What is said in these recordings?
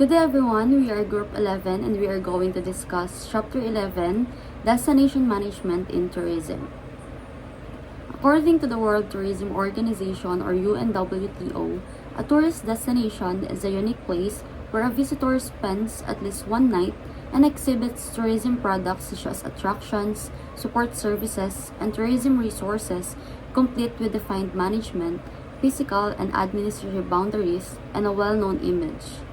Good day everyone, we are Group 11 and we are going to discuss Chapter 11, Destination Management in Tourism. According to the World Tourism Organization or UNWTO, a tourist destination is a unique place where a visitor spends at least one night and exhibits tourism products such as attractions, support services, and tourism resources complete with defined management, physical and administrative boundaries, and a well-known image.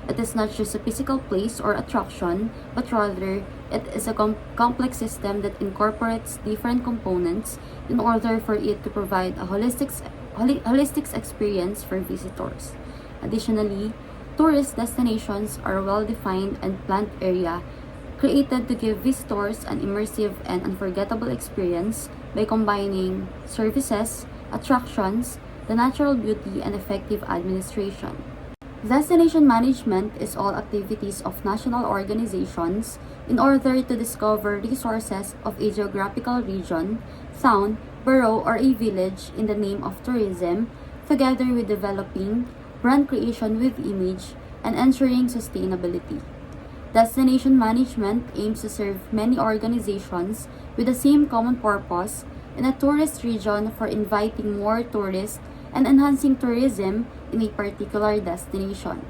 It is not just a physical place or attraction, but rather it is a complex system that incorporates different components in order for it to provide a holistic experience for visitors. Additionally, tourist destinations are a well-defined and planned area created to give visitors an immersive and unforgettable experience by combining services, attractions, the natural beauty, and effective administration. Destination management is all activities of national organizations in order to discover resources of a geographical region, town, borough, or a village in the name of tourism, together with developing brand creation with image and ensuring sustainability. Destination management aims to serve many organizations with the same common purpose in a tourist region for inviting more tourists and enhancing tourism in a particular destination.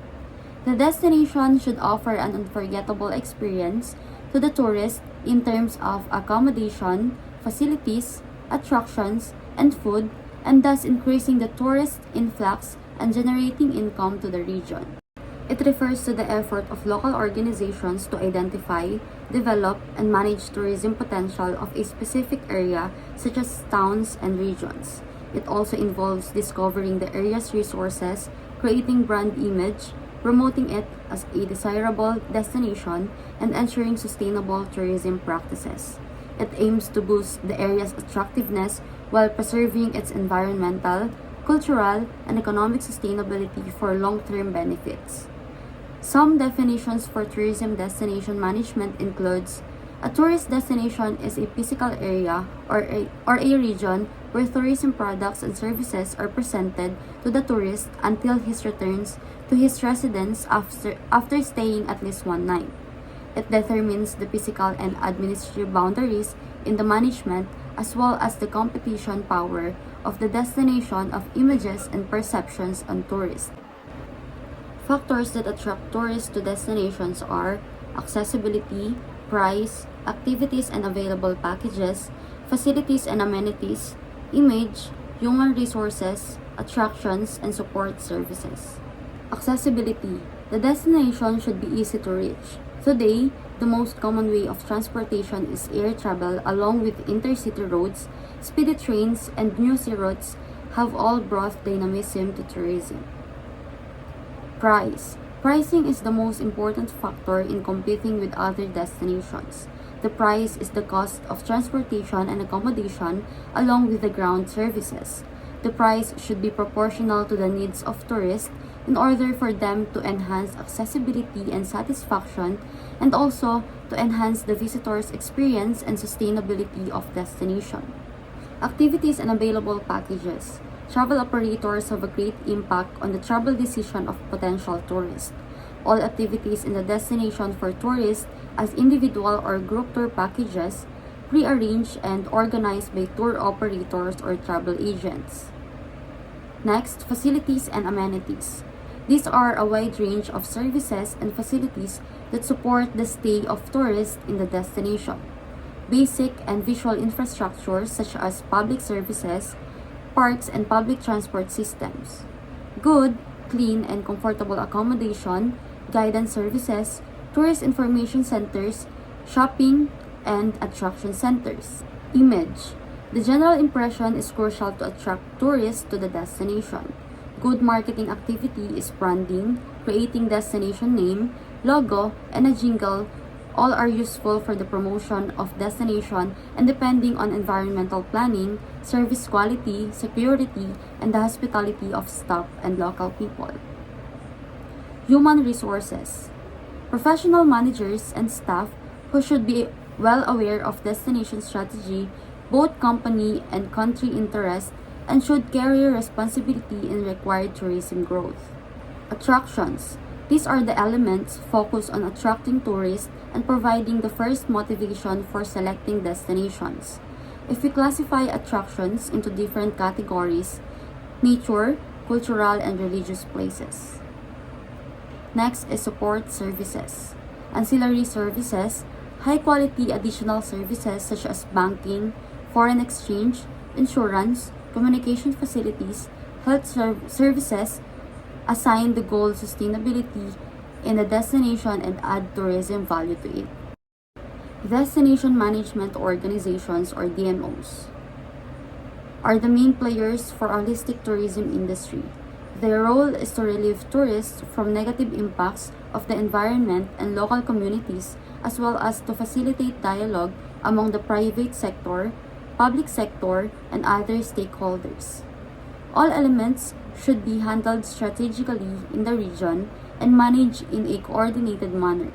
The destination should offer an unforgettable experience to the tourist in terms of accommodation, facilities, attractions, and food, and thus increasing the tourist influx and generating income to the region. It refers to the effort of local organizations to identify, develop, and manage tourism potential of a specific area such as towns and regions. It also involves discovering the area's resources, creating brand image, promoting it as a desirable destination, and ensuring sustainable tourism practices. It aims to boost the area's attractiveness while preserving its environmental, cultural, and economic sustainability for long-term benefits. Some definitions for tourism destination management includes: a tourist destination is a physical area or a region where tourism products and services are presented to the tourist until he returns to his residence after staying at least one night. It determines the physical and administrative boundaries in the management as well as the competition power of the destination of images and perceptions on tourists. Factors that attract tourists to destinations are accessibility, price, activities and available packages, facilities and amenities, image, human resources, attractions, and support services. Accessibility. The destination should be easy to reach. Today, the most common way of transportation is air travel along with intercity roads, speedy trains, and new sea routes have all brought dynamism to tourism. Price. Pricing is the most important factor in competing with other destinations. The price is the cost of transportation and accommodation along with the ground services. The price should be proportional to the needs of tourists in order for them to enhance accessibility and satisfaction, and also to enhance the visitor's experience and sustainability of destination. Activities and available packages. Travel operators have a great impact on the travel decision of potential tourists. All activities in the destination for tourists as individual or group tour packages, pre-arranged and organized by tour operators or travel agents. Next, facilities and amenities. These are a wide range of services and facilities that support the stay of tourists in the destination. Basic and visual infrastructure such as public services, parks, and public transport systems. Good, clean, and comfortable accommodation, guidance services, tourist information centers, shopping, and attraction centers. Image. The general impression is crucial to attract tourists to the destination. Good marketing activity is branding, creating destination name, logo, and a jingle. All are useful for the promotion of destination and depending on environmental planning, service quality, security, and the hospitality of staff and local people. Human resources. Professional managers and staff who should be well aware of destination strategy, both company and country interest, and should carry responsibility in required tourism growth. Attractions. These are the elements focused on attracting tourists and providing the first motivation for selecting destinations. If we classify attractions into different categories: nature, cultural, and religious places. Next is support services. Ancillary services, high-quality additional services such as banking, foreign exchange, insurance, communication facilities, health services assign the goal sustainability in the destination and add tourism value to it. Destination Management Organizations or DMOs are the main players for holistic tourism industry. Their role is to relieve tourists from negative impacts of the environment and local communities, as well as to facilitate dialogue among the private sector, public sector, and other stakeholders. All elements should be handled strategically in the region and managed in a coordinated manner.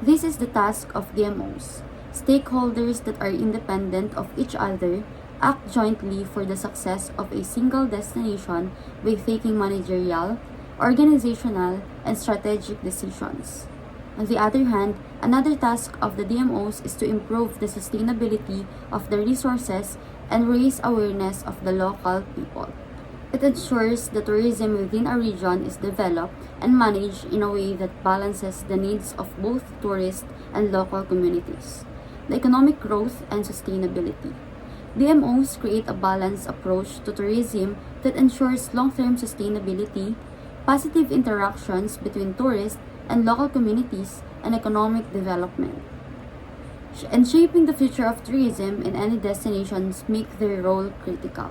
This is the task of DMOs. Stakeholders that are independent of each other act jointly for the success of a single destination by taking managerial, organizational, and strategic decisions. On the other hand, another task of the DMOs is to improve the sustainability of the resources and raise awareness of the local people. It ensures the tourism within a region is developed and managed in a way that balances the needs of both tourists and local communities, the economic growth and sustainability. DMOs create a balanced approach to tourism that ensures long-term sustainability, positive interactions between tourists and local communities, and economic development. And shaping the future of tourism in any destinations make their role critical.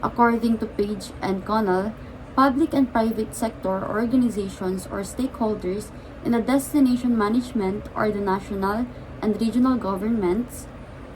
According to Page and Connell, public and private sector organizations or stakeholders in the destination management are the national and regional governments,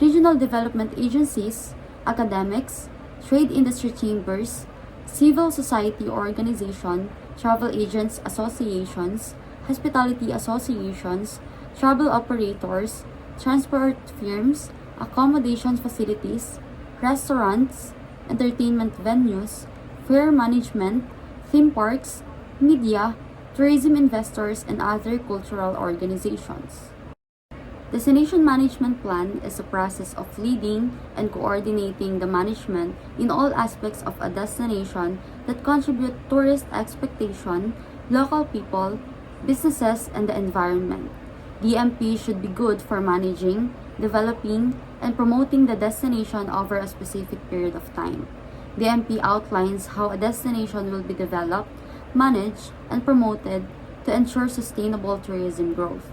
regional development agencies, academics, trade industry chambers, civil society organizations, travel agents associations, hospitality associations, travel operators, transport firms, accommodation facilities, restaurants, entertainment venues, fair management, theme parks, media, tourism investors, and other cultural organizations. Destination Management Plan is a process of leading and coordinating the management in all aspects of a destination that contribute tourist expectation, local people, businesses, and the environment. DMP should be good for managing, developing, and promoting the destination over a specific period of time. DMP outlines how a destination will be developed, managed, and promoted to ensure sustainable tourism growth.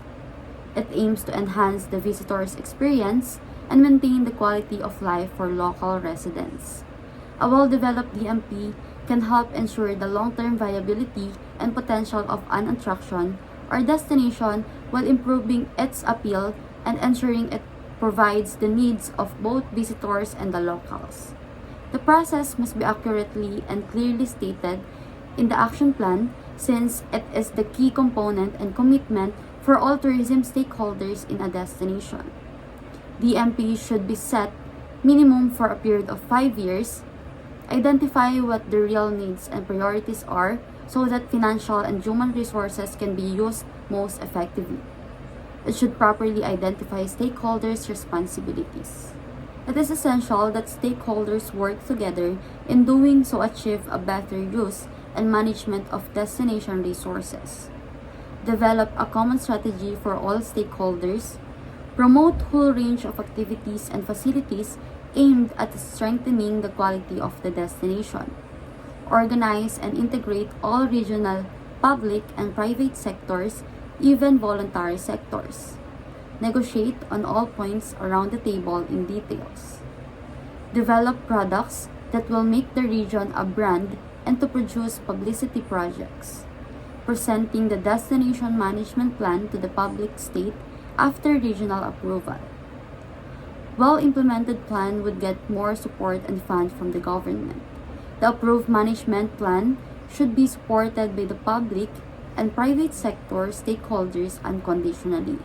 It aims to enhance the visitor's experience and maintain the quality of life for local residents. A well-developed DMP can help ensure the long-term viability and potential of an attraction or destination while improving its appeal and ensuring it provides the needs of both visitors and the locals. The process must be accurately and clearly stated in the action plan since it is the key component and commitment for all tourism stakeholders in a destination. DMP should be set minimum for a period of 5 years, identify what the real needs and priorities are so that financial and human resources can be used most effectively. It should properly identify stakeholders' responsibilities. It is essential that stakeholders work together in doing so achieve a better use and management of destination resources. Develop a common strategy for all stakeholders. Promote whole range of activities and facilities aimed at strengthening the quality of the destination. Organize and integrate all regional, public, and private sectors, even voluntary sectors. Negotiate on all points around the table in details. Develop products that will make the region a brand and to produce publicity projects. Presenting the destination management plan to the public state after regional approval. Well-implemented plan would get more support and funds from the government. The approved management plan should be supported by the public and private sector stakeholders unconditionally.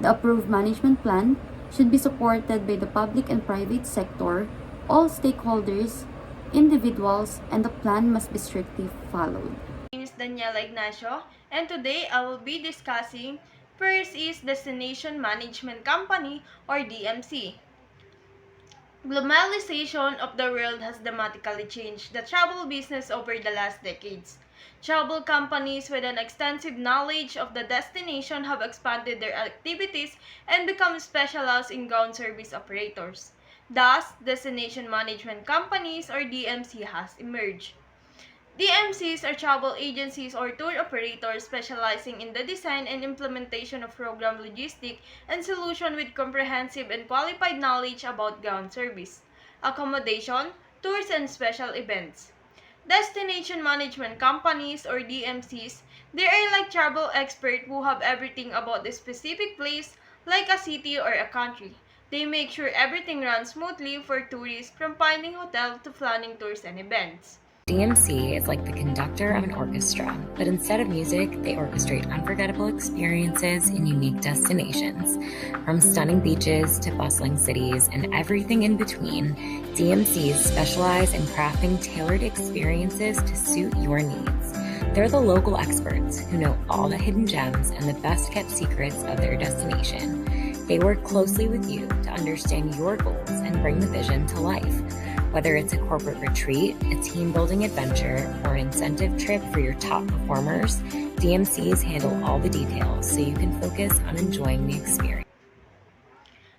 The approved management plan should be supported by the public and private sector, all stakeholders, individuals, and the plan must be strictly followed. is Daniela Ignacio, and today I will be discussing first is Destination Management Company or DMC. Globalization of the world has dramatically changed the travel business over the last decades. Travel companies with an extensive knowledge of the destination have expanded their activities and become specialized in ground service operators. Thus, destination management companies or DMC has emerged. DMCs are travel agencies or tour operators specializing in the design and implementation of program logistics and solution with comprehensive and qualified knowledge about ground service, accommodation, tours, and special events. Destination management companies or DMCs, they are like travel experts who have everything about a specific place, like a city or a country. They make sure everything runs smoothly for tourists from finding hotel to planning tours and events. DMC is like the conductor of an orchestra, but instead of music, they orchestrate unforgettable experiences in unique destinations. From stunning beaches to bustling cities and everything in between, DMCs specialize in crafting tailored experiences to suit your needs. They're the local experts who know all the hidden gems and the best-kept secrets of their destination. They work closely with you to understand your goals and bring the vision to life. Whether it's a corporate retreat, a team-building adventure, or an incentive trip for your top performers, DMCs handle all the details so you can focus on enjoying the experience.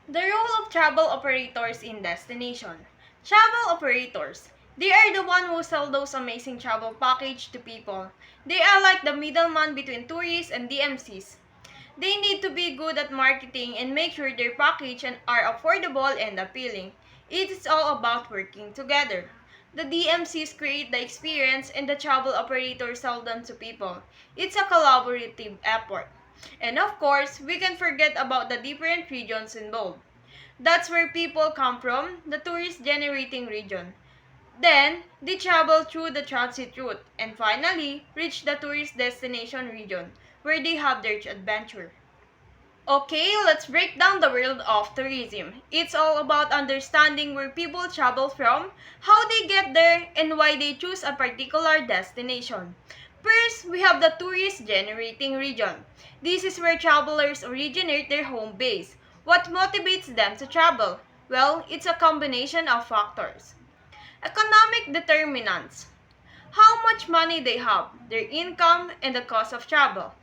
The role of travel operators in destination. Travel operators. They are the one who sell those amazing travel package to people. They are like the middleman between tourists and DMCs. They need to be good at marketing and make sure their package are affordable and appealing. It is all about working together. The DMCs create the experience and the travel operators sell them to people. It's a collaborative effort. And of course, we can forget about the different regions involved. That's where people come from, the tourist generating region. Then, they travel through the transit route and finally reach the tourist destination region where they have their adventure. Okay, let's break down the world of tourism. It's all about understanding where people travel from, how they get there, and why they choose a particular destination. First, we have the tourist generating region. This is where travelers originate their home base. What motivates them to travel? Well, it's a combination of factors. Economic determinants. How much money they have, their income, and the cost of travel.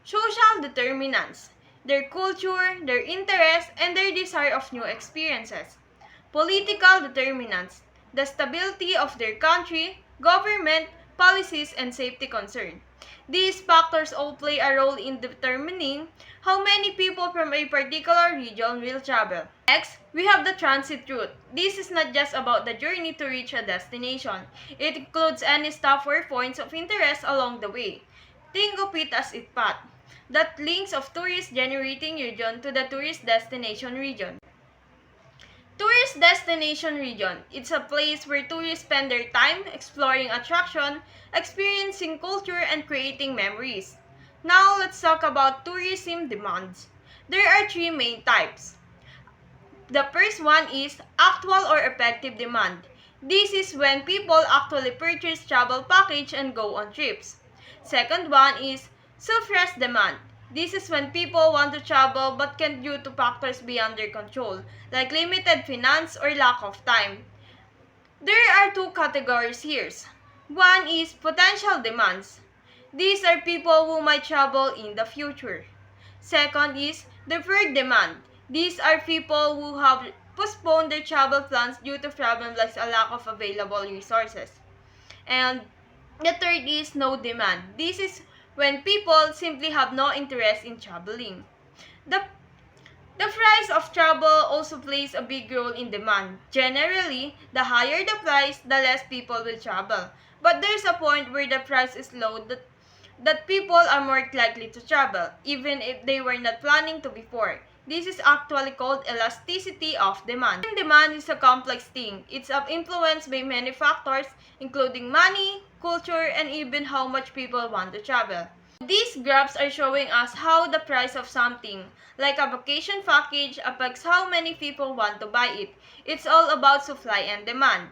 Social determinants. Their culture, their interests, and their desire of new experiences. Political determinants. The stability of their country, government, policies, and safety concern. These factors all play a role in determining how many people from a particular region will travel. Next, we have the transit route. This is not just about the journey to reach a destination. It includes any stop or points of interest along the way. Think of it as its path that links of tourist generating region to the tourist destination region. Tourist destination region. It's a place where tourists spend their time exploring attraction, experiencing culture, and creating memories. Now let's talk about tourism demands. There are three main types. The first one is actual or effective demand. This is when people actually purchase travel package and go on trips. Second one is suppressed demand. This is when people want to travel but can't due to factors beyond their control, like limited finance or lack of time. There are two categories here. One is potential demands. These are people who might travel in the future. Second is deferred demand. These are people who have postponed their travel plans due to problems like a lack of available resources. And the third is no demand. This is when people simply have no interest in traveling. The the price of travel also plays a big role in demand. Generally, the higher the price, the less people will travel. But there's a point where the price is low that people are more likely to travel, even if they were not planning to before. This is actually called elasticity of demand. Demand is a complex thing. It's influenced by many factors, including money, culture, and even how much people want to travel. These graphs are showing us how the price of something, like a vacation package, affects how many people want to buy it. It's all about supply and demand.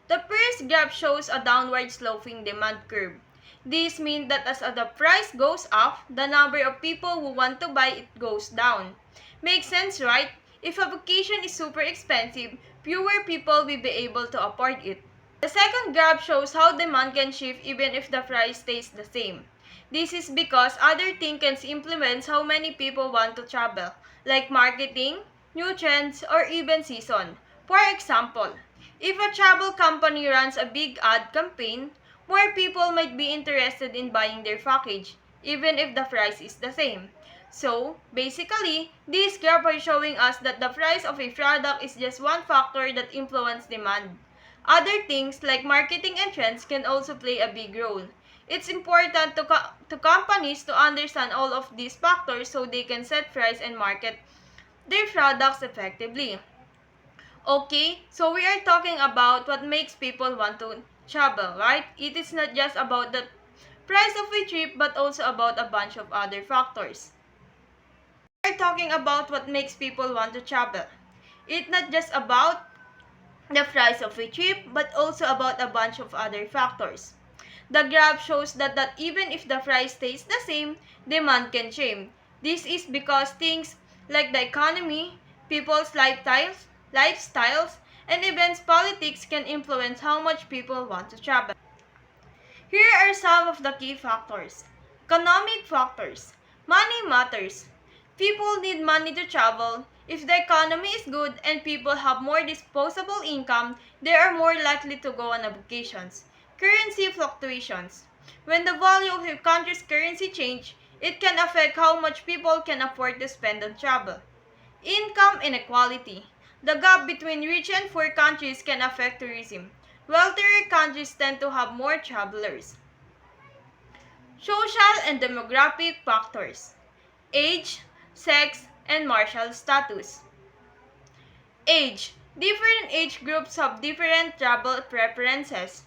The first graph shows a downward sloping demand curve. This means that as the price goes up, the number of people who want to buy it goes down. Makes sense, right? If a vacation is super expensive, fewer people will be able to afford it. The second graph shows how demand can shift even if the price stays the same. This is because other things can influence how many people want to travel, like marketing, new trends, or even season. For example, if a travel company runs a big ad campaign, more people might be interested in buying their package, even if the price is the same. So, basically, this graph is showing us that the price of a product is just one factor that influences demand. Other things like marketing and trends can also play a big role. It's important to companies to understand all of these factors so they can set price and market their products effectively. Okay, so we are talking about what makes people want to travel, right? It is not just about the price of a trip but also about a bunch of other factors. We are talking about what makes people want to travel. It's not just about the price of a trip but also about a bunch of other factors. The graph shows that even if the price stays the same, demand can change. This is because things like the economy, people's lifestyles, and events politics can influence how much people want to travel. Here are some of the key factors. Economic factors. Money matters. People need money to travel. If the economy is good and people have more disposable income, they are more likely to go on vacations. Currency fluctuations. When the value of a country's currency changes, it can affect how much people can afford to spend on travel. Income inequality. The gap between rich and poor countries can affect tourism. Wealthier countries tend to have more travelers. Social and demographic factors. Age, sex, and marital status. Age. Different age groups have different travel preferences.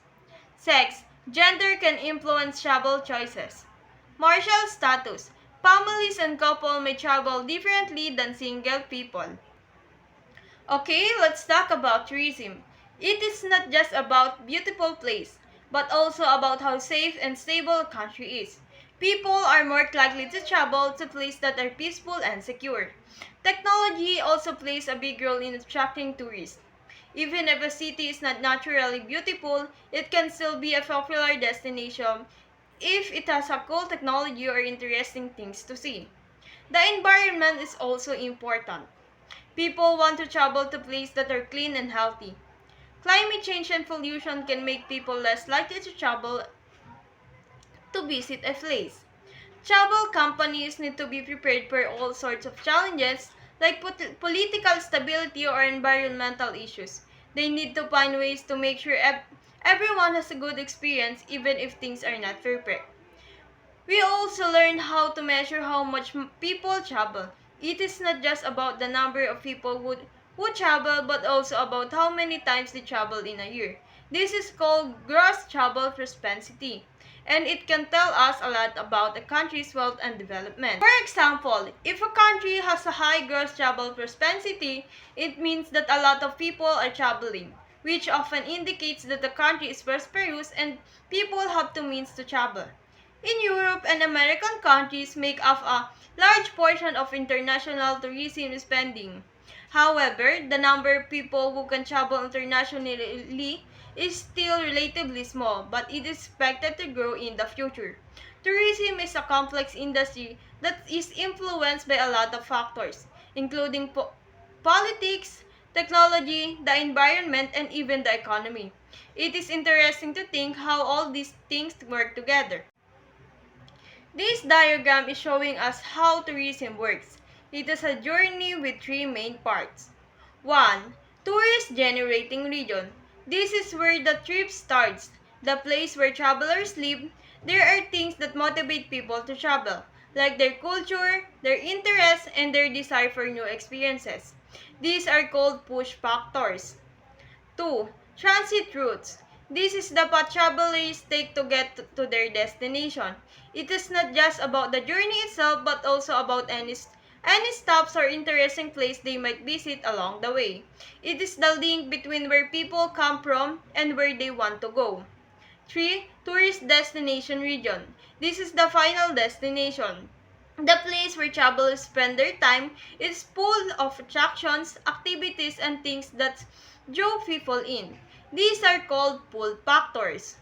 Sex. Gender can influence travel choices. Marital status. Families and couples may travel differently than single people. Okay, let's talk about tourism. It is not just about beautiful place, but also about how safe and stable a country is. People are more likely to travel to places that are peaceful and secure. Technology also plays a big role in attracting tourists. Even if a city is not naturally beautiful, it can still be a popular destination if it has a cool technology or interesting things to see. The environment is also important. People want to travel to places that are clean and healthy. Climate change and pollution can make people less likely to travel to visit a place. Travel companies need to be prepared for all sorts of challenges like political stability or environmental issues. They need to find ways to make sure everyone has a good experience even if things are not perfect. We also learned how to measure how much people travel. It is not just about the number of people who travel, but also about how many times they travel in a year. This is called gross travel propensity, and it can tell us a lot about a country's wealth and development. For example, if a country has a high gross travel propensity, it means that a lot of people are traveling, which often indicates that the country is prosperous and people have the means to travel. In Europe and American countries make up a large portion of international tourism spending. However, the number of people who can travel internationally is still relatively small, but it is expected to grow in the future. Tourism is a complex industry that is influenced by a lot of factors, including politics, technology, the environment, and even the economy. It is interesting to think how all these things work together. This diagram is showing us how tourism works. It is a journey with three main parts. 1. Tourist generating region. This is where the trip starts, the place where travelers live. There are things that motivate people to travel, like their culture, their interests, and their desire for new experiences. These are called push factors. 2. Transit routes. This is the path travelers take to get to their destination. It is not just about the journey itself but also about any stops or interesting place they might visit along the way. It is the link between where people come from and where they want to go. 3. Tourist destination region. This is the final destination. The place where travelers spend their time is full of attractions, activities, and things that draw people in. These are called pull factors.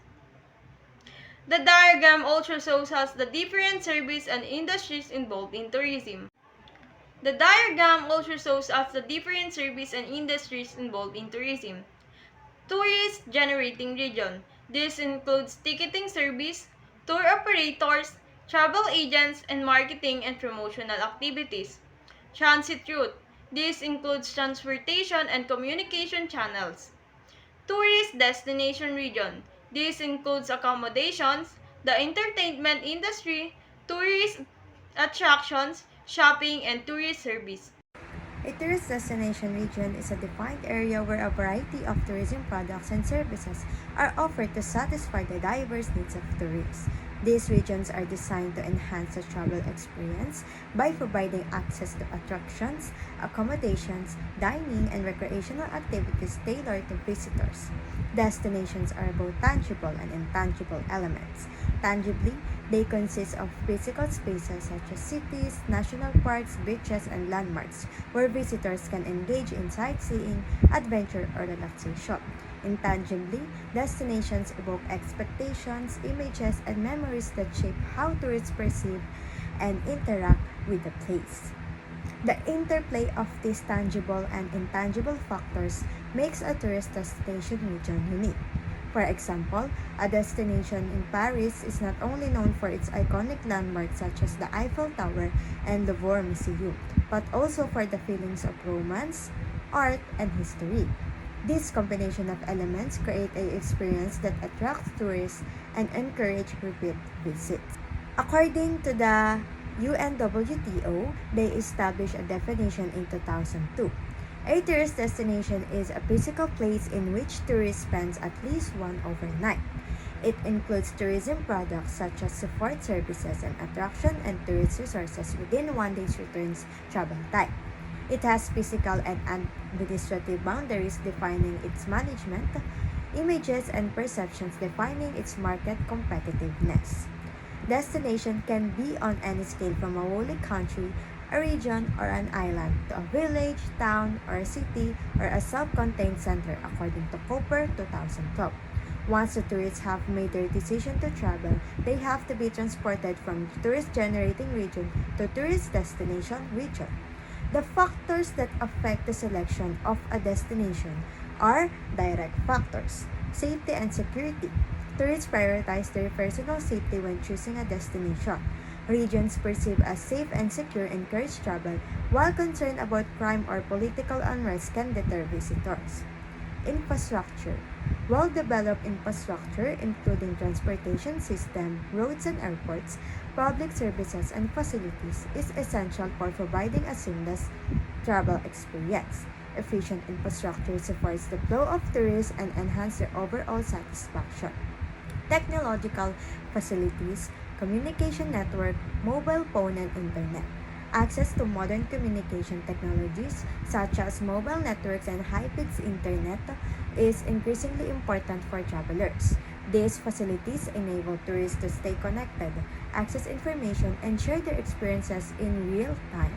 The diagram also shows us the different services and industries involved in tourism. The diagram also shows us the different services and industries involved in tourism. Tourist generating region. This includes ticketing service, tour operators, travel agents, and marketing and promotional activities. Transit route. This includes transportation and communication channels. Tourist destination region. This includes accommodations, the entertainment industry, tourist attractions, shopping, and tourist service. A tourist destination region is a defined area where a variety of tourism products and services are offered to satisfy the diverse needs of tourists. These regions are designed to enhance the travel experience by providing access to attractions, accommodations, dining, and recreational activities tailored to visitors. Destinations are both tangible and intangible elements. Tangibly, they consist of physical spaces such as cities, national parks, beaches, and landmarks where visitors can engage in sightseeing, adventure, or relaxation. Intangibly, destinations evoke expectations, images, and memories that shape how tourists perceive and interact with the place. The interplay of these tangible and intangible factors makes a tourist destination region unique. For example, a destination in Paris is not only known for its iconic landmarks such as the Eiffel Tower and Louvre Museum, but also for the feelings of romance, art, and history. This combination of elements create an experience that attracts tourists and encourage repeat visits. According to the UNWTO, they established a definition in 2002. A tourist destination is a physical place in which tourists spend at least one overnight. It includes tourism products such as support services and attraction and tourist resources within one day's returns travel time. It has physical and administrative boundaries defining its management, images and perceptions defining its market competitiveness. Destination can be on any scale from a whole country, a region, or an island to a village, town, or a city, or a self-contained center according to Cooper 2012. Once the tourists have made their decision to travel, they have to be transported from tourist-generating region to tourist destination region. The factors that affect the selection of a destination are direct factors, safety and security. Tourists prioritize their personal safety when choosing a destination. Regions perceived as safe and secure encourage travel, while concern about crime or political unrest can deter visitors. Infrastructure. Well-developed infrastructure, including transportation system, roads and airports, public services and facilities, is essential for providing a seamless travel experience. Efficient infrastructure supports the flow of tourists and enhances their overall satisfaction. Technological facilities, communication network, mobile phone and internet. Access to modern communication technologies such as mobile networks and high-speed internet is increasingly important for travelers. These facilities enable tourists to stay connected, access information, and share their experiences in real time.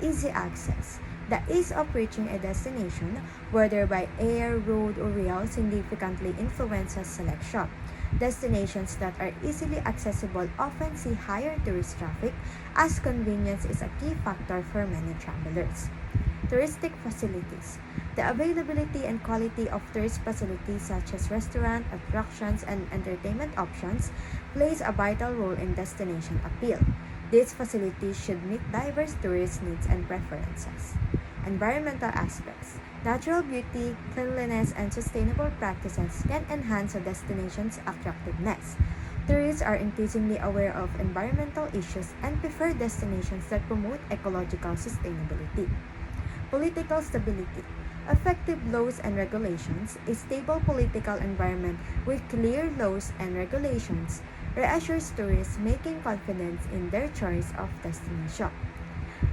Easy access. The ease of reaching a destination, whether by air, road, or rail, significantly influences selection. Destinations that are easily accessible often see higher tourist traffic, as convenience is a key factor for many travelers. Touristic facilities. The availability and quality of tourist facilities such as restaurant, attractions, and entertainment options plays a vital role in destination appeal. These facilities should meet diverse tourist needs and preferences. Environmental aspects. Natural beauty, cleanliness, and sustainable practices can enhance a destination's attractiveness. Tourists are increasingly aware of environmental issues and prefer destinations that promote ecological sustainability. Political stability. Effective laws and regulations, a stable political environment with clear laws and regulations reassures tourists, making confidence in their choice of destination.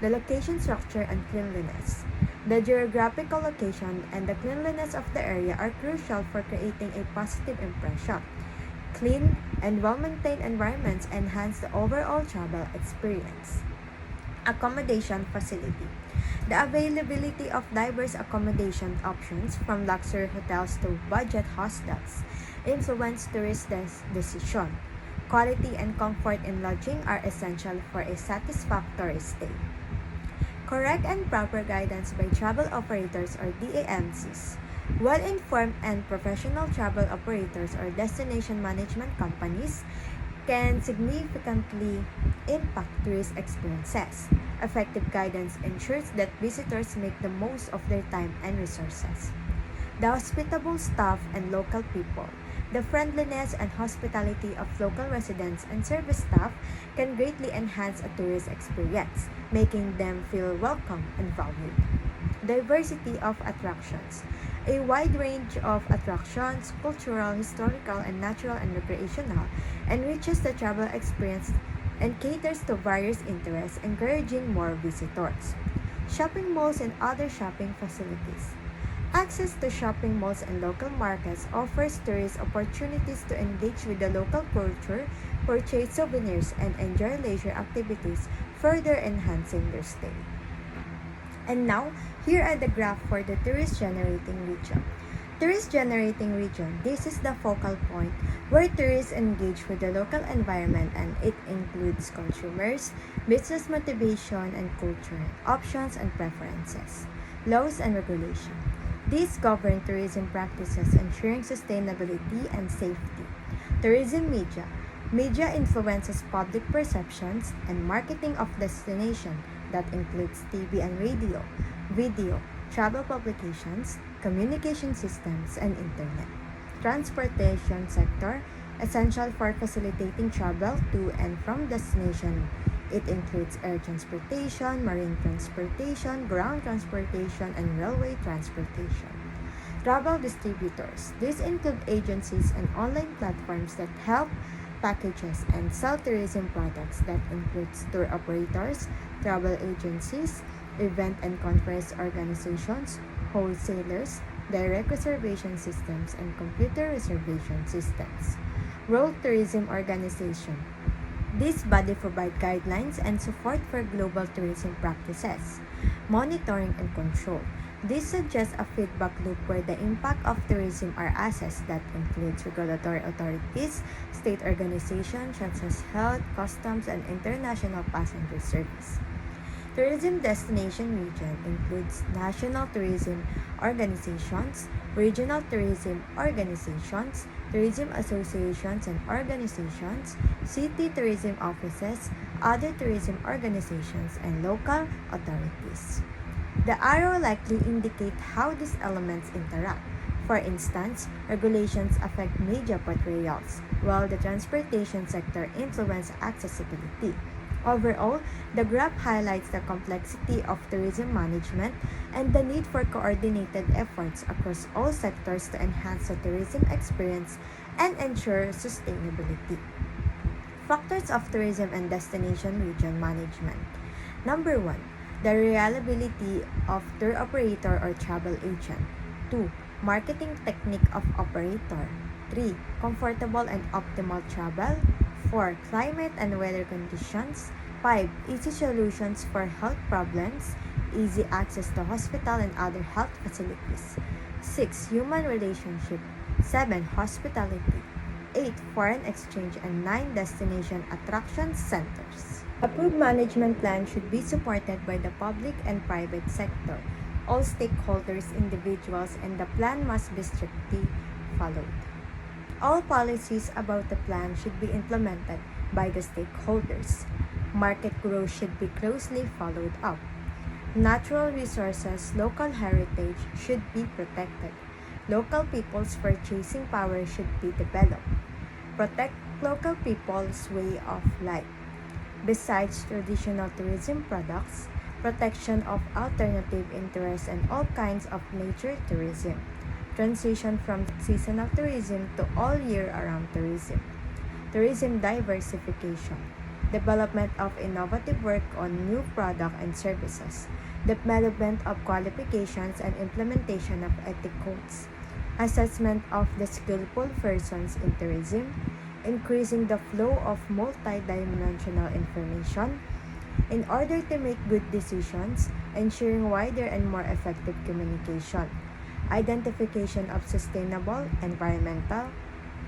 The location structure and cleanliness. The geographical location and the cleanliness of the area are crucial for creating a positive impression. Clean and well-maintained environments enhance the overall travel experience. Accommodation facility. The availability of diverse accommodation options from luxury hotels to budget hostels influence tourist decision. Quality and comfort in lodging are essential for a satisfactory stay. Correct and proper guidance by travel operators or DAMCs. Well-informed and professional travel operators or destination management companies can significantly impact tourist experiences. Effective guidance ensures that visitors make the most of their time and resources. The hospitable staff and local people. The friendliness and hospitality of local residents and service staff can greatly enhance a tourist experience, making them feel welcome and valued. Diversity of attractions. A wide range of attractions, cultural, historical, and natural and recreational, enriches the travel experience and caters to various interests, encouraging more visitors. Shopping malls and other shopping facilities. Access to shopping malls and local markets offers tourists opportunities to engage with the local culture, purchase souvenirs, and enjoy leisure activities, further enhancing their stay. And now, here are the graph for the tourist generating region. Tourist generating region, this is the focal point where tourists engage with the local environment, and it includes consumers, business motivation and culture, options and preferences, laws and regulation. These govern tourism practices ensuring sustainability and safety. Tourism media. Media influences public perceptions and marketing of destination that includes TV and radio, video, travel publications, communication systems, and internet. Transportation sector, essential for facilitating travel to and from destination. It includes air transportation, marine transportation, ground transportation, and railway transportation. Travel distributors. These include agencies and online platforms that help packages and sell tourism products that includes tour operators, travel agencies, event and conference organizations, wholesalers, direct reservation systems, and computer reservation systems. World Tourism Organization. This body provides guidelines and support for global tourism practices, monitoring and control. This suggests a feedback loop where the impact of tourism are assessed that includes regulatory authorities, state organizations such as health, customs, and international passenger service. Tourism destination region includes national tourism organizations, regional tourism organizations, tourism associations and organizations, city tourism offices, other tourism organizations, and local authorities. The arrow likely indicate how these elements interact. For instance, regulations affect media portrayals, while the transportation sector influences accessibility. Overall, the graph highlights the complexity of tourism management and the need for coordinated efforts across all sectors to enhance the tourism experience and ensure sustainability. Factors of tourism and destination region management. Number 1. The reliability of tour operator or travel agent. 2. Marketing technique of operator. 3. Comfortable and optimal travel. 4. Climate and weather conditions. 5. Easy solutions for health problems. Easy access to hospital and other health facilities. 6. Human relationship. 7. Hospitality. 8. Foreign exchange. And 9. Destination attraction centers. Approved management plan should be supported by the public and private sector, all stakeholders, individuals, and the plan must be strictly followed. All policies about the plan should be implemented by the stakeholders. Market growth should be closely followed up. Natural resources, local heritage should be protected. Local people's purchasing power should be developed. Protect local people's way of life. Besides traditional tourism products, protection of alternative interests and all kinds of nature tourism. Transition from seasonal tourism to all year-round tourism. Tourism diversification. Development of innovative work on new product and services. Development of qualifications and implementation of ethic codes. Assessment of the skillful persons in tourism. increasing the flow of multidimensional information in order to make good decisions, ensuring wider and more effective communication, identification of sustainable environmental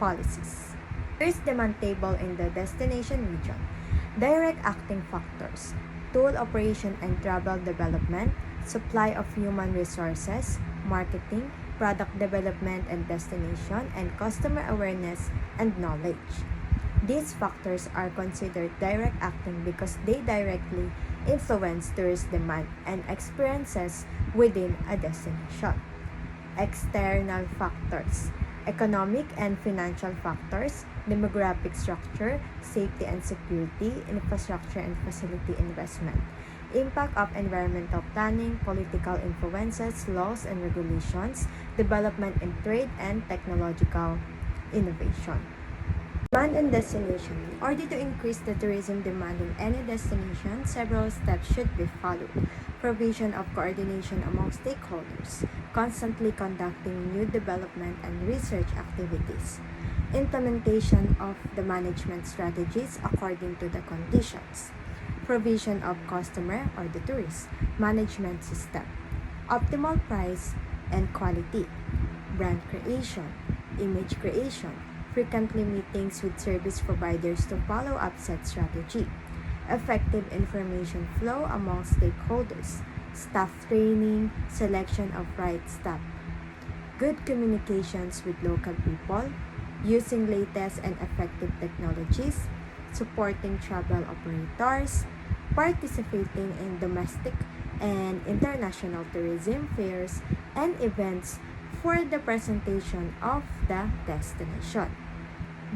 policies. Tourist demand table in the destination region. Direct acting factors: tool operation and travel development, supply of human resources, marketing, product development and destination, and customer awareness and knowledge. These factors are considered direct acting because they directly influence tourist demand and experiences within a destination. External factors: economic and financial factors, demographic structure, safety and security, infrastructure and facility investment, impact of environmental planning, political influences, laws and regulations, development in trade and technological innovation. Demand and destination. In order to increase the tourism demand in any destination, several steps should be followed. Provision of coordination among stakeholders, constantly conducting new development and research activities, implementation of the management strategies according to the conditions, provision of customer or the tourist management system, optimal price and quality, brand creation, image creation, frequently meetings with service providers to follow up set strategy, effective information flow among stakeholders, staff training, selection of right staff, good communications with local people, using latest and effective technologies, supporting travel operators, participating in domestic and international tourism fairs and events for the presentation of the destination.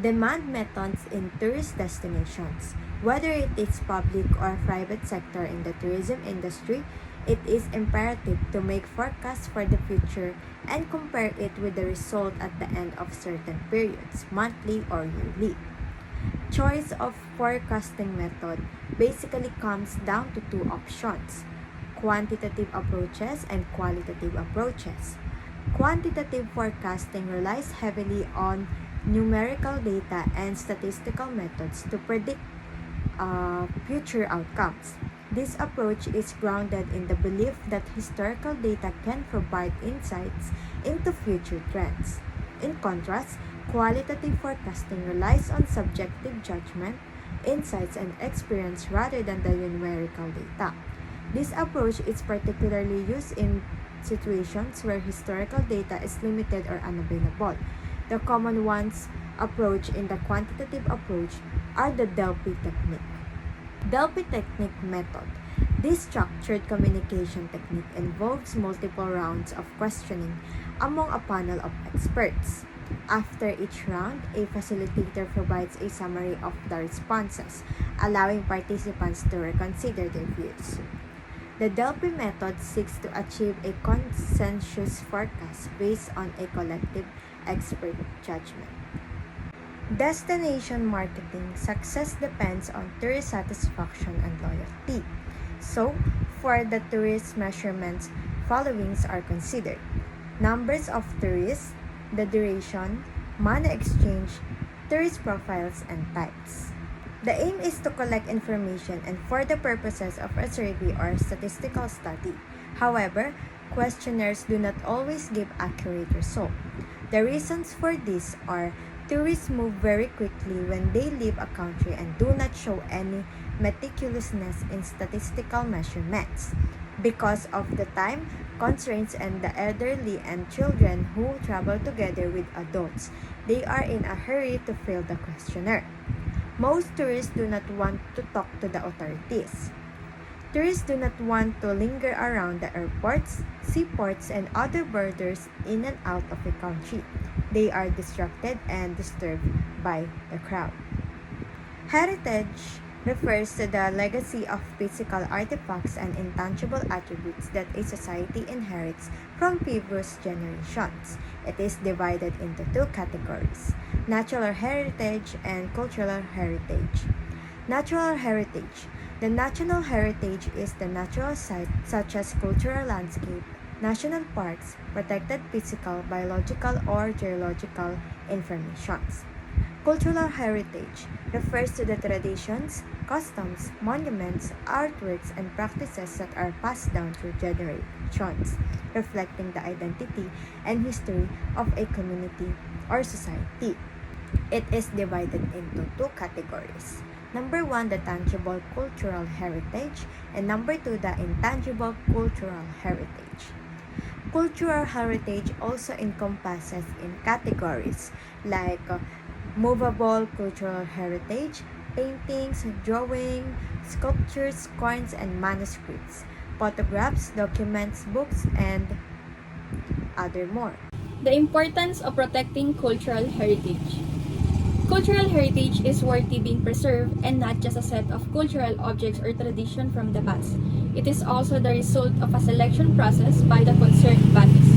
Demand methods in tourist destinations. Whether it is public or private sector in the tourism industry, it is imperative to make forecasts for the future and compare it with the result at the end of certain periods, monthly or yearly. Choice of forecasting method basically comes down to two options: quantitative approaches and qualitative approaches. Quantitative forecasting relies heavily on numerical data and statistical methods to predict future outcomes. This approach is grounded in the belief that historical data can provide insights into future trends. In contrast, qualitative forecasting relies on subjective judgment, insights, and experience rather than the numerical data. This approach is particularly used in situations where historical data is limited or unavailable. The common ones approach in the quantitative approach are the Delphi technique. Delphi technique method. This structured communication technique involves multiple rounds of questioning among a panel of experts. After each round, a facilitator provides a summary of the responses, allowing participants to reconsider their views. The Delphi method seeks to achieve a consensus forecast based on a collective expert judgment. Destination marketing. Success depends on tourist satisfaction and loyalty. So, for the tourist measurements, followings are considered: numbers of tourists, the duration, money exchange, tourist profiles, and types. The aim is to collect information and for the purposes of a survey or statistical study. However, questionnaires do not always give accurate results. The reasons for this are: tourists move very quickly when they leave a country and do not show any meticulousness in statistical measurements. Because of the time constraints and the elderly and children who travel together with adults, they are in a hurry to fill the questionnaire. Most tourists do not want to talk to the authorities. Tourists do not want to linger around the airports, seaports, and other borders in and out of a country. They are distracted and disturbed by the crowd. Heritage refers to the legacy of physical artifacts and intangible attributes that a society inherits from previous generations. It is divided into two categories: natural heritage and cultural heritage. Natural heritage. The national heritage is the natural sites such as cultural landscape, national parks, protected physical, biological, or geological informations. Cultural heritage refers to the traditions, customs, monuments, artworks, and practices that are passed down through generations, reflecting the identity and history of a community or society. It is divided into two categories. Number one, the tangible cultural heritage, and number two, the intangible cultural heritage. Cultural heritage also encompasses in categories like movable cultural heritage, paintings, drawing, sculptures, coins, and manuscripts, photographs, documents, books, and other more. The importance of protecting cultural heritage. Cultural heritage is worthy being preserved and not just a set of cultural objects or tradition from the past. It is also the result of a selection process by the concerned bodies.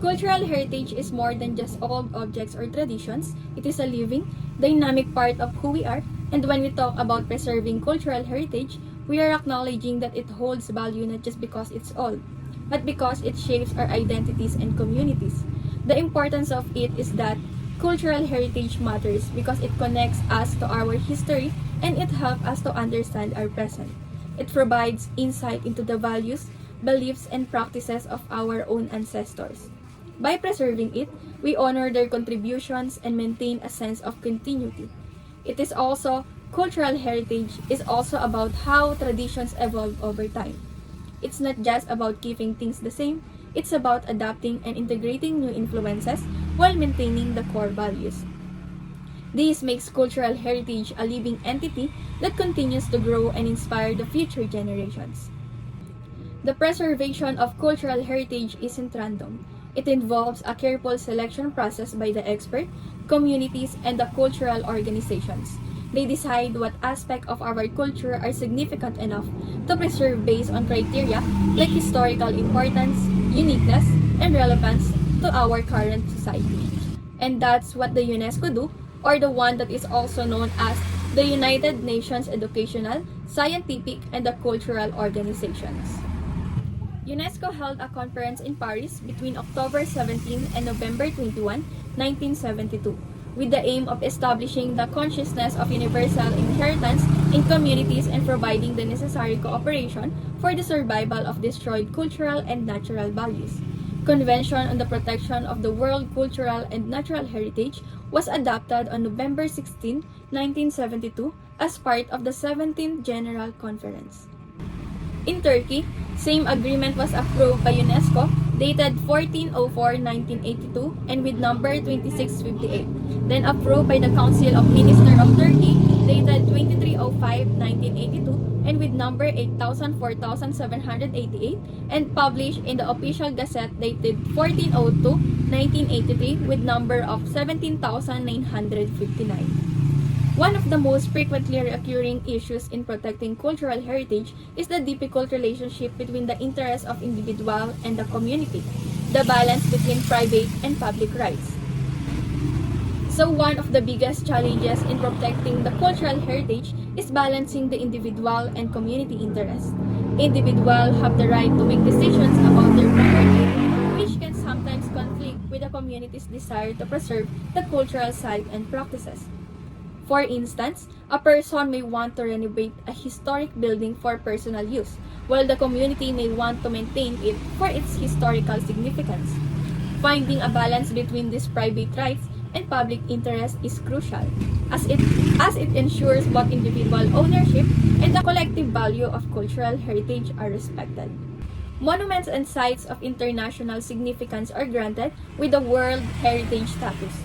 Cultural heritage is more than just old objects or traditions. It is a living, dynamic part of who we are, and when we talk about preserving cultural heritage, we are acknowledging that it holds value not just because it's old, but because it shapes our identities and communities. The importance of it is that cultural heritage matters because it connects us to our history and it helps us to understand our present. It provides insight into the values, beliefs, and practices of our own ancestors. By preserving it, we honor their contributions and maintain a sense of continuity. It is also, cultural heritage is also about how traditions evolve over time. It's not just about keeping things the same, it's about adapting and integrating new influences while maintaining the core values. This makes cultural heritage a living entity that continues to grow and inspire the future generations. The preservation of cultural heritage isn't random. It involves a careful selection process by the expert, communities, and the cultural organizations. They decide what aspects of our culture are significant enough to preserve based on criteria like historical importance, uniqueness, and relevance to our current society. And that's what the UNESCO do, or the one that is also known as the United Nations Educational, Scientific, and the Cultural Organizations. UNESCO held a conference in Paris between October 17 and November 21, 1972, with the aim of establishing the consciousness of universal inheritance in communities and providing the necessary cooperation for the survival of destroyed cultural and natural values. Convention on the Protection of the World Cultural and Natural Heritage was adopted on November 16, 1972 as part of the 17th General Conference. In Turkey, same agreement was approved by UNESCO dated 14/04/1982 and with number 2658, then approved by the Council of Ministers of Turkey dated 23/05/1982 and with number 8000-4788 and published in the Official Gazette dated 14/02/1983 with number of 17,959. One of the most frequently recurring issues in protecting cultural heritage is the difficult relationship between the interests of individual and the community, the balance between private and public rights. So one of the biggest challenges in protecting the cultural heritage is balancing the individual and community interests. Individuals have the right to make decisions about their property, which can sometimes conflict with the community's desire to preserve the cultural site and practices. For instance, a person may want to renovate a historic building for personal use, while the community may want to maintain it for its historical significance. Finding a balance between these private rights and public interest is crucial, as it ensures both individual ownership and the collective value of cultural heritage are respected. Monuments and sites of international significance are granted with the World Heritage status.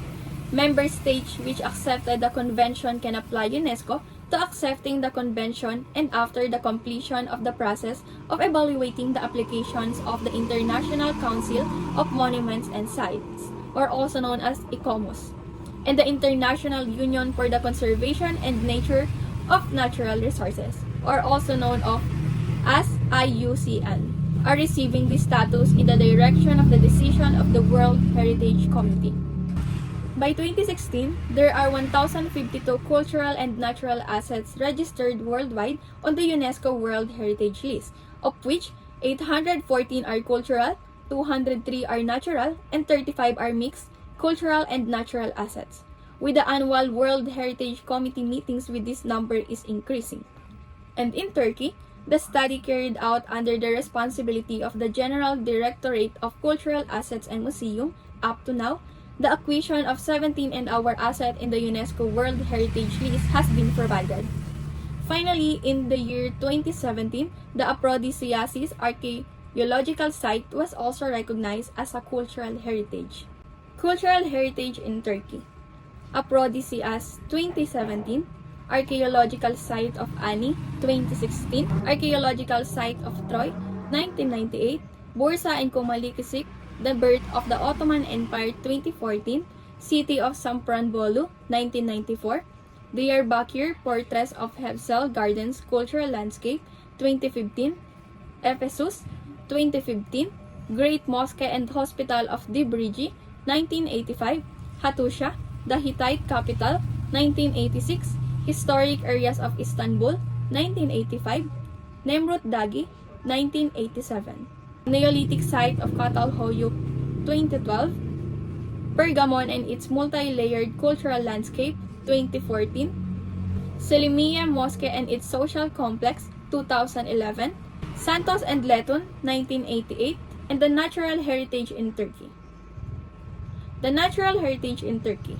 Member states which accepted the convention can apply UNESCO to accepting the convention, and after the completion of the process of evaluating the applications of the International Council of Monuments and Sites, or also known as ICOMOS, and the International Union for the Conservation and Nature of Natural Resources, or also known as IUCN, are receiving this status in the direction of the decision of the World Heritage Committee. By 2016, there are 1,052 cultural and natural assets registered worldwide on the UNESCO World Heritage List, of which 814 are cultural, 203 are natural, and 35 are mixed cultural and natural assets. With the annual World Heritage Committee meetings with this number is increasing. And in Turkey, the study carried out under the responsibility of the General Directorate of Cultural Assets and Museum, up to now, the acquisition of 17 and our asset in the UNESCO World Heritage List has been provided. Finally, in the year 2017, the Aphrodisiasis archaeological site was also recognized as a cultural heritage. Cultural heritage in Turkey. Aphrodisias 2017, Archaeological Site of Ani 2016, Archaeological Site of Troy 1998, Bursa and Komalikisik, The Birth of the Ottoman Empire 2014, City of Safranbolu 1994, Diyarbakir Portraits of Hefsel Gardens Cultural Landscape 2015, Ephesus 2015, Great Mosque and Hospital of Debriji 1985, Hattusha, the Hittite Capital 1986, Historic Areas of Istanbul 1985, Nemrut Dagi 1987, Neolithic Site of Catalhoyuk 2012, Pergamon and its multi-layered cultural landscape 2014, Selimiye Mosque and its social complex 2011, Santos and Letun 1988, and the natural heritage in Turkey. The natural heritage in Turkey.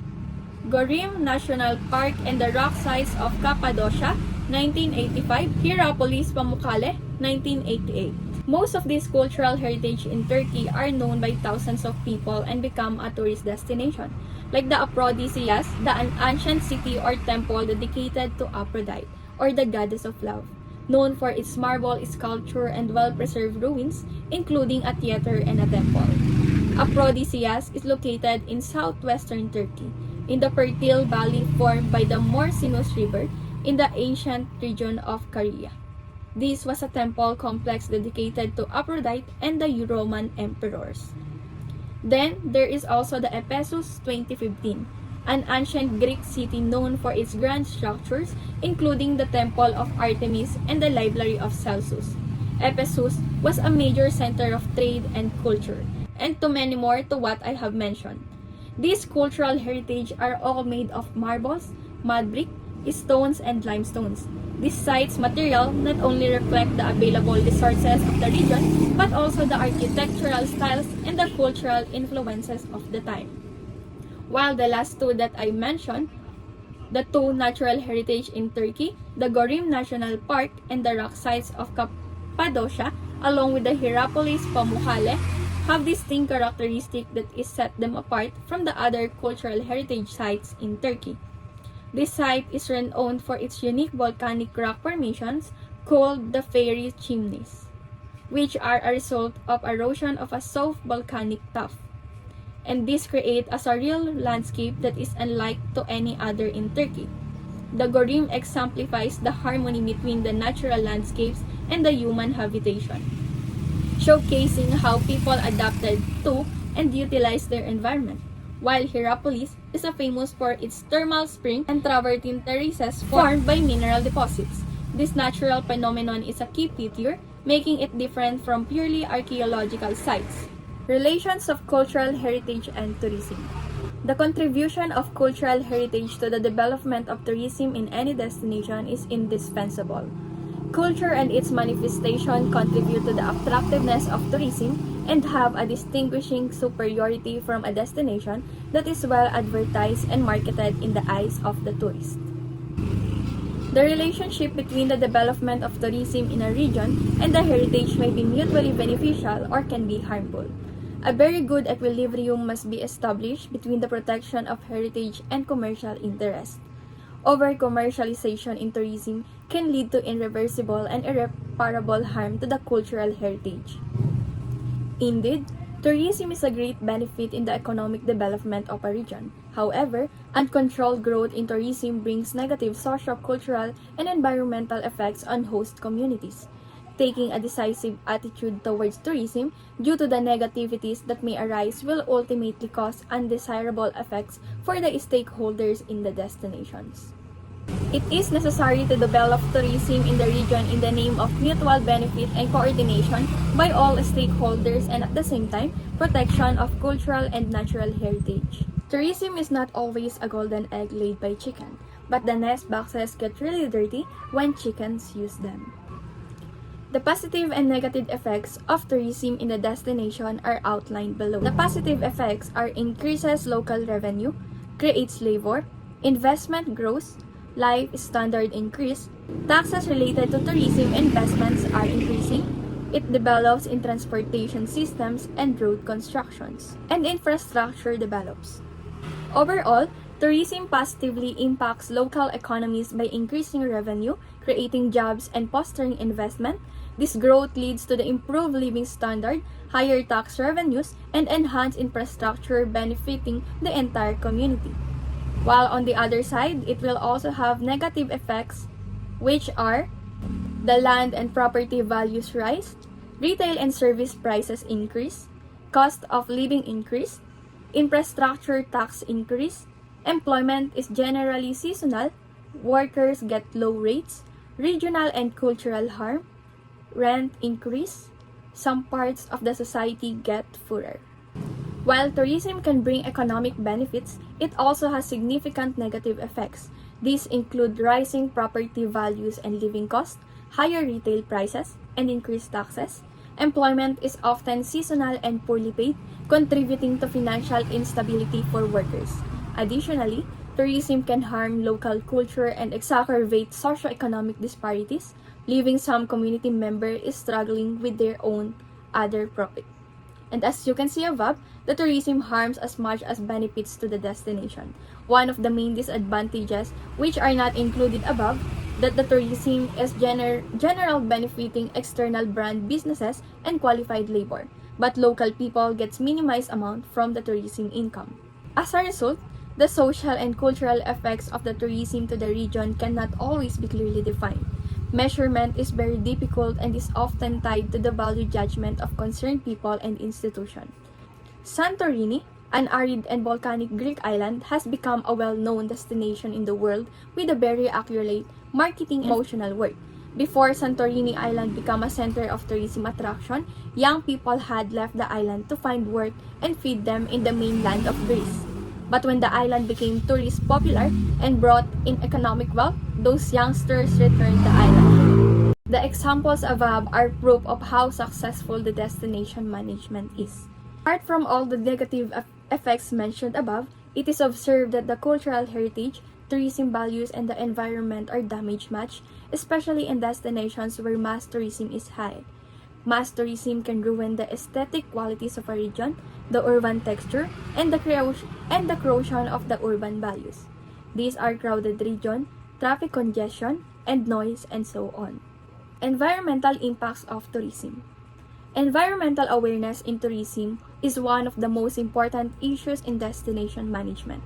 Gorim National Park and the rock sites of Cappadocia 1985, Hierapolis, Pamukkale 1988. Most of these cultural heritage in Turkey are known by thousands of people and become a tourist destination, like the Aphrodisias, an ancient city or temple dedicated to Aphrodite, or the goddess of love, known for its marble sculpture and well-preserved ruins, including a theater and a temple. Aphrodisias is located in southwestern Turkey, in the fertile valley formed by the Morsinus River in the ancient region of Caria. This was a temple complex dedicated to Aphrodite and the Roman emperors. Then, there is also the Ephesus 2015, an ancient Greek city known for its grand structures, including the Temple of Artemis and the Library of Celsus. Ephesus was a major center of trade and culture, and to many more to what I have mentioned. These cultural heritage are all made of marbles, mud brick, stones, and limestones. These sites' material not only reflect the available resources of the region, but also the architectural styles and the cultural influences of the time. While the last two that I mentioned, the two natural heritage in Turkey, the Gorim National Park and the rock sites of Cappadocia, along with the Hierapolis, Pamukkale, have distinct characteristics that is set them apart from the other cultural heritage sites in Turkey. This site is renowned for its unique volcanic rock formations called the fiery chimneys, which are a result of erosion of a soft volcanic tuff. And this creates a surreal landscape that is unlike to any other in Turkey. The Gorim exemplifies the harmony between the natural landscapes and the human habitation, showcasing how people adapted to and utilized their environment, while Hierapolis is famous for its thermal spring and travertine terraces formed by mineral deposits. This natural phenomenon is a key feature, making it different from purely archaeological sites. Relations of cultural heritage and tourism. The contribution of cultural heritage to the development of tourism in any destination is indispensable. Culture and its manifestation contribute to the attractiveness of tourism and have a distinguishing superiority from a destination that is well advertised and marketed in the eyes of the tourist. The relationship between the development of tourism in a region and the heritage may be mutually beneficial or can be harmful. A very good equilibrium must be established between the protection of heritage and commercial interest. Over-commercialization in tourism can lead to irreversible and irreparable harm to the cultural heritage. Indeed, tourism is a great benefit in the economic development of a region. However, uncontrolled growth in tourism brings negative socio-cultural and environmental effects on host communities. Taking a decisive attitude towards tourism due to the negativities that may arise will ultimately cause undesirable effects for the stakeholders in the destinations. It is necessary to develop tourism in the region in the name of mutual benefit and coordination by all stakeholders and at the same time, protection of cultural and natural heritage. Tourism is not always a golden egg laid by chicken, but the nest boxes get really dirty when chickens use them. The positive and negative effects of tourism in the destination are outlined below. The positive effects are increases local revenue, creates labor, investment grows, life standard increase, taxes related to tourism investments are increasing, it develops in transportation systems and road constructions, and infrastructure develops. Overall, tourism positively impacts local economies by increasing revenue, creating jobs, and fostering investment. This growth leads to the improved living standard, higher tax revenues, and enhanced infrastructure benefiting the entire community. While on the other side, it will also have negative effects, which are the land and property values rise, retail and service prices increase, cost of living increase, infrastructure tax increase, employment is generally seasonal, workers get low rates, regional and cultural harm, rent increase, some parts of the society get poorer. While tourism can bring economic benefits, it also has significant negative effects. These include rising property values and living costs, higher retail prices, and increased taxes. Employment is often seasonal and poorly paid, contributing to financial instability for workers. Additionally, tourism can harm local culture and exacerbate socioeconomic disparities, leaving some community members struggling with their own other profit. And as you can see above, the tourism harms as much as benefits to the destination. One of the main disadvantages, which are not included above, that the tourism is general benefiting external brand businesses and qualified labor, but local people gets minimized amount from the tourism income. As a result, the social and cultural effects of the tourism to the region cannot always be clearly defined. Measurement is very difficult and is often tied to the value judgment of concerned people and institutions. Santorini, an arid and volcanic Greek island, has become a well-known destination in the world with a very accurate marketing and promotional work. Before Santorini Island became a center of tourism attraction, young people had left the island to find work and feed them in the mainland of Greece. But when the island became tourist popular and brought in economic wealth, those youngsters returned the island. The examples above are proof of how successful the destination management is. Apart from all the negative effects mentioned above, it is observed that the cultural heritage, tourism values, and the environment are damaged much, especially in destinations where mass tourism is high. Mass tourism can ruin the aesthetic qualities of a region, the urban texture, and the corrosion of the urban values. These are crowded region, traffic congestion, and noise, and so on. Environmental impacts of tourism. Environmental awareness in tourism is one of the most important issues in destination management.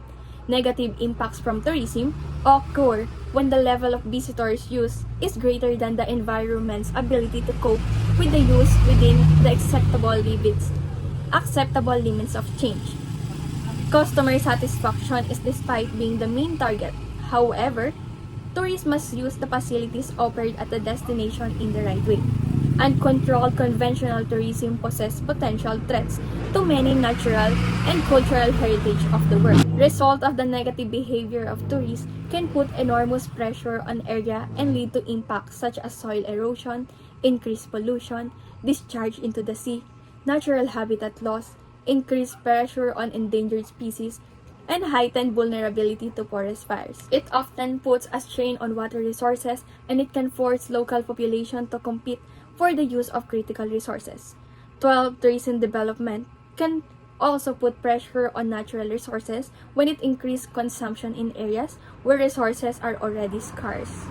Negative impacts from tourism occur when the level of visitors' use is greater than the environment's ability to cope with the use within the acceptable limits of change. Customer satisfaction is despite being the main target. However, tourists must use the facilities offered at the destination in the right way. Uncontrolled conventional tourism poses potential threats to many natural and cultural heritage of the world. Result of the negative behavior of tourists can put enormous pressure on area and lead to impacts such as soil erosion, increased pollution, discharge into the sea, natural habitat loss, increased pressure on endangered species, and heightened vulnerability to forest fires. It often puts a strain on water resources, and it can force local population to compete for the use of critical resources. 12. Tourism development can also put pressure on natural resources when it increases consumption in areas where resources are already scarce.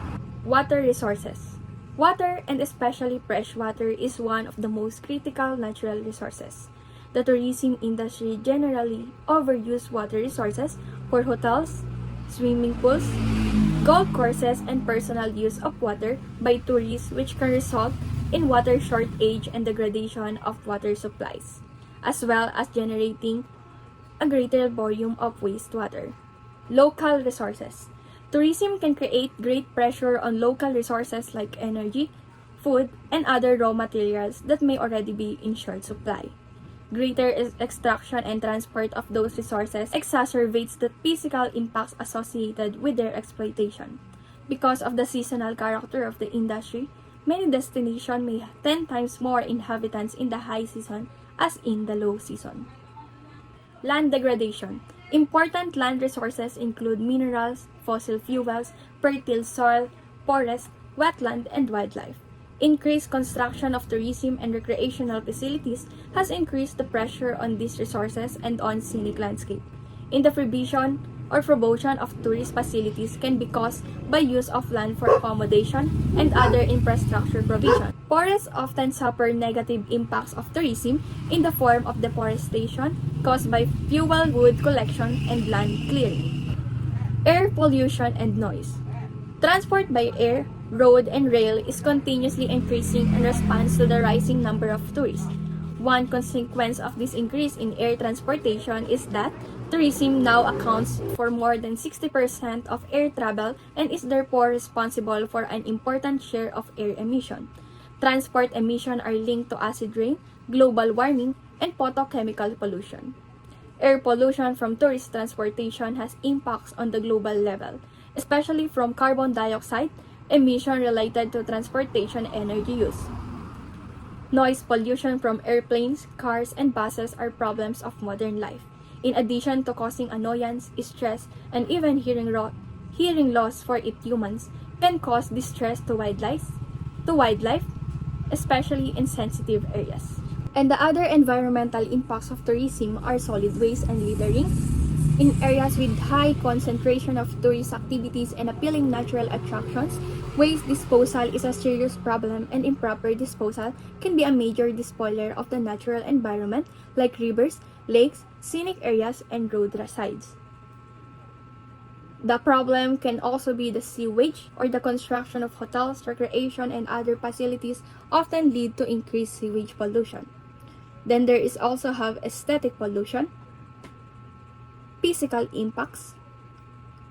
Water resources. Water, and especially fresh water, is one of the most critical natural resources. The tourism industry generally overuses water resources for hotels, swimming pools, golf courses, and personal use of water by tourists, which can result in water shortage and degradation of water supplies, as well as generating a greater volume of wastewater. Local resources. Tourism can create great pressure on local resources like energy, food, and other raw materials that may already be in short supply. greater extraction and transport of those resources exacerbates the physical impacts associated with their exploitation. Because of the seasonal character of the industry, many destinations may have 10 times more inhabitants in the high season as in the low season. Land degradation. Important land resources include minerals, fossil fuels, fertile soil, forests, wetland, and wildlife. Increased construction of tourism and recreational facilities has increased the pressure on these resources and on scenic landscape. In the provision or promotion of tourist facilities can be caused by use of land for accommodation and other infrastructure provision. Forests often suffer negative impacts of tourism in the form of deforestation caused by fuel wood collection and land clearing. Air pollution and noise. Transport by air, road, and rail is continuously increasing in response to the rising number of tourists. One consequence of this increase in air transportation is that tourism now accounts for more than 60% of air travel and is therefore responsible for an important share of air emission. Transport emissions are linked to acid rain, global warming, and photochemical pollution. Air pollution from tourist transportation has impacts on the global level, especially from carbon dioxide emission related to transportation energy use. Noise pollution from airplanes, cars, and buses are problems of modern life. In addition to causing annoyance, stress, and even hearing loss for humans, can cause distress to wildlife, especially in sensitive areas. And the other environmental impacts of tourism are solid waste and littering. In areas with high concentration of tourist activities and appealing natural attractions, waste disposal is a serious problem, and improper disposal can be a major despoiler of the natural environment like rivers, lakes, scenic areas, and roadsides. The problem can also be the sewage, or the construction of hotels, recreation, and other facilities often lead to increased sewage pollution. Then there is also have aesthetic pollution, physical impacts,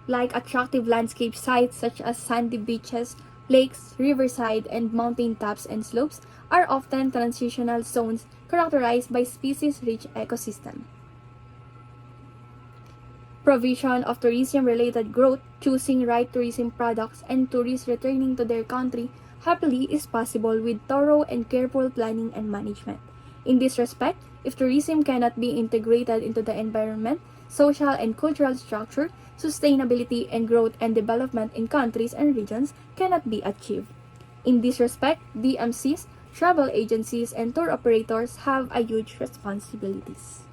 like attractive landscape sites such as sandy beaches, lakes, riverside, and mountain tops and slopes are often transitional zones characterized by species-rich ecosystem. Provision of tourism-related growth, choosing right tourism products, and tourists returning to their country happily is possible with thorough and careful planning and management. In this respect, if tourism cannot be integrated into the environment, social and cultural structure, sustainability and growth and development in countries and regions cannot be achieved. In this respect, DMCs, travel agencies, and tour operators have a huge responsibilities.